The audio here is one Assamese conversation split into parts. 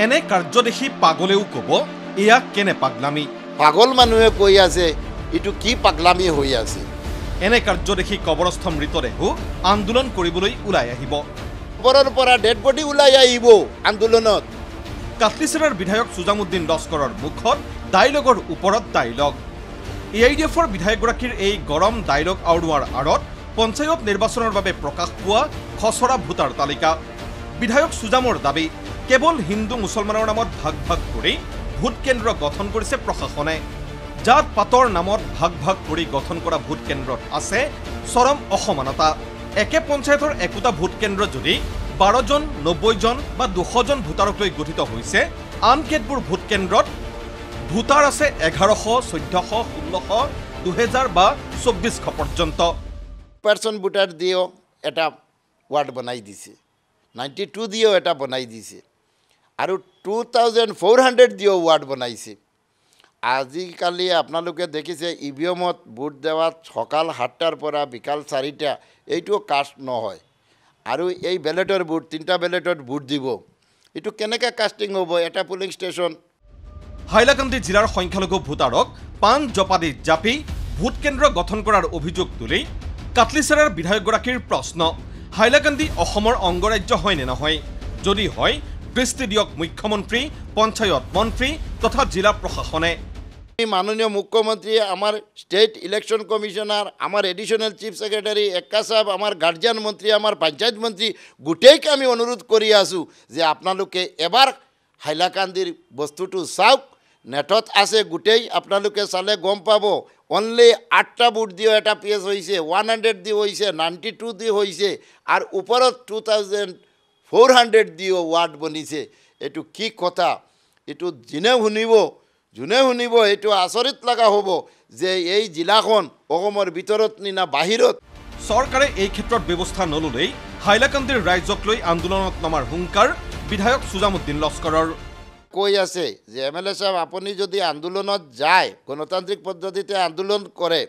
এনে কাৰ্য দেখি পাগলেও ক'ব এয়া কেনে পাগলামি। পাগল মানুহে কৈ আছে এইটো কি পাগলামি হৈ আছে। এনে কাৰ্য দেখি কবৰস্থ মৃতদেহো আন্দোলন কৰিবলৈ ওলাই আহিব। কবৰৰ পৰা ডেড বডি ওলাই আহিব আন্দোলনত। কাটলিচেৰাৰ বিধায়ক সুজামুদ্দিন লস্কৰৰ মুখত ডাইলগৰ ওপৰত ডাইলগ। AIDFৰ বিধায়কগৰাকীৰ এই গৰম ডাইলগ আউৰোৱাৰ আঁৰত পঞ্চায়ত নিৰ্বাচনৰ বাবে প্ৰকাশ পোৱা খচৰা ভোটাৰ তালিকা। বিধায়ক সুজামৰ দাবী কেৱল হিন্দু মুছলমানৰ নামত ভাগ ভাগ কৰি ভোট কেন্দ্ৰ গঠন কৰিছে প্ৰশাসনে। জাত পাতৰ নামত ভাগ ভাগ কৰি গঠন কৰা ভোট কেন্দ্ৰত আছে চৰম অসমানতা। একে পঞ্চায়তৰ একোটা ভোট কেন্দ্ৰ যদি 12 জন 90 জন বা 200 জন ভোটাৰক লৈ গঠিত হৈছে, আন কেতবোৰ ভোট কেন্দ্ৰত ভোটাৰ আছে 1100, 1400, 1600, 2000 বা 2400 পৰ্যন্ত। পাৰ্চন ভোটাৰ দিও এটা ৱাৰ্ড বনাই দিছে, 92 দিও এটা বনাই দিছে আৰু 2400 দিও ৱাৰ্ড বনাইছে। আজিকালি আপোনালোকে দেখিছে ইভিএমত ভোট দেওয়াত সকাল 7টাৰ পৰা বিকাল 4টা, এইটো কাষ্ট নহয়। আৰু এই বেলেটৰ ভোট 3টা বেলেটত ভোট দিব, এইটো কেনেকৈ কাষ্টিং হ'ব এটা পুলিং ষ্টেচন। হাইলাকান্দি জিলাৰ সংখ্যালঘু ভোটাৰক পান জপাদি জাপি ভোট কেন্দ্ৰ গঠন কৰাৰ অভিযোগ তুলি কাটলিচেৰাৰ বিধায়কগৰাকীৰ প্ৰশ্ন, হাইলাকান্দি অসমৰ অংগৰাজ্য হয়নে নহয়? যদি হয় দৃষ্টি দিয়ক মুখ্যমন্ত্ৰী, পঞ্চায়ত মন্ত্ৰী তথা জিলা প্ৰশাসনে। মাননীয় মুখ্যমন্ত্ৰী, আমাৰ ষ্টেট ইলেকশ্যন কমিশনাৰ, আমাৰ এডিশ্যনেল চিফ ছেক্ৰেটাৰী এক্কা সাহেব, আমাৰ গাৰ্জিয়ান মন্ত্ৰী, আমাৰ পঞ্চায়ত মন্ত্ৰী গোটেইকে আমি অনুৰোধ কৰি আছোঁ যে আপোনালোকে এবাৰ হাইলাকান্দিৰ বস্তুটো চাওক। নেটত আছে গোটেই, আপোনালোকে চালে গম পাব। অনলি 8টা ভোট দিও এটা পিএছ হৈছে, 100 দি হৈছে, 92 দি হৈছে আৰু ওপৰত 2400 দিও ৱাৰ্ড বনিছে। এইটো কি কথা? এইটো যোনে শুনিব এইটো আচৰিত লগা হ'ব যে এই জিলাখন অসমৰ ভিতৰত না বাহিৰত। চৰকাৰে এই ক্ষেত্ৰত ব্যৱস্থা নললেই হাইলাকান্দিৰ ৰাইজক লৈ আন্দোলনত নমাৰ হুংকাৰ বিধায়ক সুজামুদ্দিন লস্কৰৰ। কৈ আছে যে MLA সাহেব আপুনি যদি আন্দোলনত যায়, গণতান্ত্ৰিক পদ্ধতিতে আন্দোলন কৰে,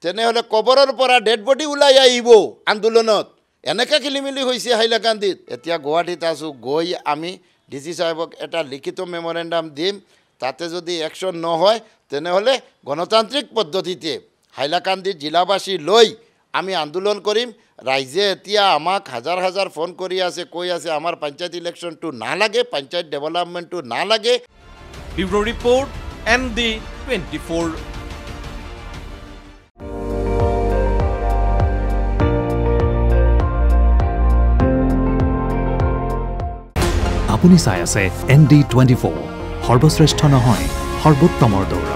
তেনেহ'লে কবৰৰ পৰা ডেড বডি ওলাই আহিব আন্দোলনত। এনেকৈ খেলিমেলি হৈছে হাইলাকান্দিত। এতিয়া গুৱাহাটীত আছোঁ, গৈ আমি DC সাহেবক এটা লিখিত মেমৰেণ্ডাম দিম। তাতে যদি একশ্যন নহয় তেনেহ'লে গণতান্ত্ৰিক পদ্ধতিতে হাইলাকান্দি জিলাবাসী লৈ আমি আন্দোলন কৰিম। ৰাইজে এতিয়া আমাক হাজাৰ হাজাৰ ফোন কৰি আছে, কৈ আছে আমাৰ পঞ্চায়ত ইলেকশ্যনটো নালাগে, পঞ্চায়ত ডেভেলপমেণ্টটো নালাগে। Bureau report ND24। আপুনি চাই আছে ND24, সৰ্বশ্ৰেষ্ঠ নহয় সৰ্বোত্তমৰ দৌৰা।